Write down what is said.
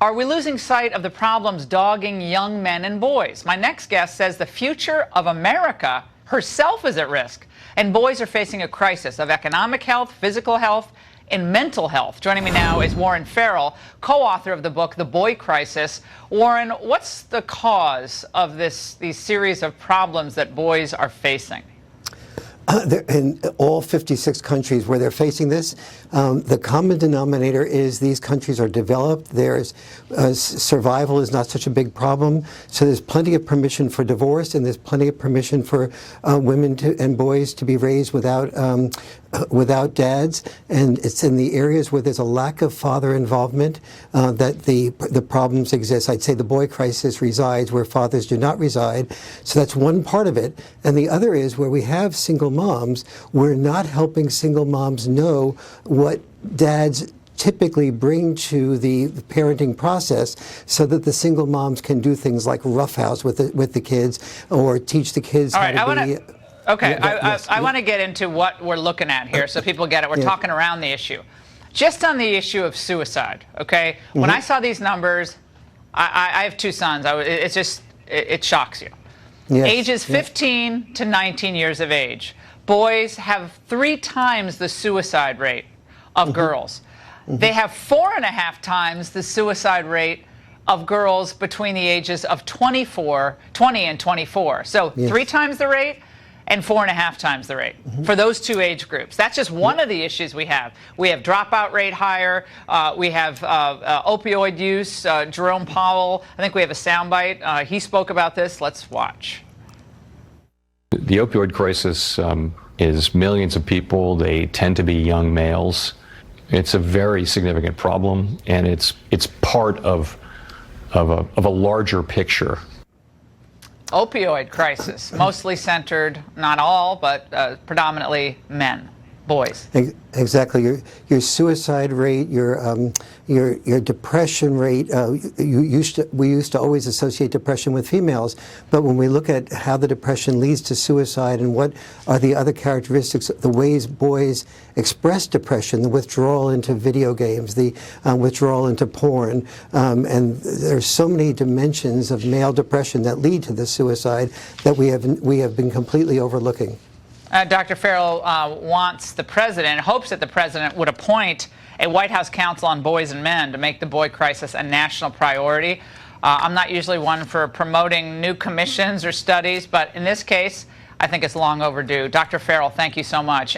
Are we losing sight of the problems dogging young men and boys? My next guest says the future of America herself is at risk, and boys are facing a crisis of economic health, physical health, and mental health. Joining me now is Warren Farrell, co-author of the book, The Boy Crisis. Warren, what's the cause of these series of problems that boys are facing? In all 56 countries where they're facing this, the common denominator is these countries are developed. There's survival is not such a big problem, so there's plenty of permission for divorce, and there's plenty of permission for women and boys to be raised without dads. And it's in the areas where there's a lack of father involvement that the problems exist. I'd say the boy crisis resides where fathers do not reside. So that's one part of it. And the other is where we have single moms, we're not helping single moms know what dads typically bring to the parenting process, so that the single moms can do things like roughhouse with the kids, or teach the kids how to be. Okay, I want to get into what we're looking at here so people get it. We're talking around the issue. Just on the issue of suicide, okay? When I saw these numbers, I have two sons. It shocks you. Yes. Ages 15 to 19 years of age. Boys have 3 times the suicide rate of girls. They have 4.5 times the suicide rate of girls between the ages of 20 and 24. So 3 times the rate and 4.5 times the rate for those 2 age groups. That's just one of the issues we have. We have dropout rate higher. We have opioid use. Jerome Powell, I think we have a soundbite. He spoke about this. Let's watch. The opioid crisis is millions of people. They tend to be young males. It's a very significant problem, and it's part of a larger picture. Opioid crisis, mostly centered, not all, but predominantly men, boys. Exactly. Your suicide rate, your depression rate. We used to always associate depression with females, but when we look at how the depression leads to suicide and what are the other characteristics, the ways boys express depression, the withdrawal into video games, the withdrawal into porn, and there's so many dimensions of male depression that lead to the suicide that we have been completely overlooking. Dr. Farrell wants the president, hopes that the president would appoint a White House Council on Boys and Men to make the boy crisis a national priority. I'm not usually one for promoting new commissions or studies, but in this case, I think it's long overdue. Dr. Farrell, thank you so much.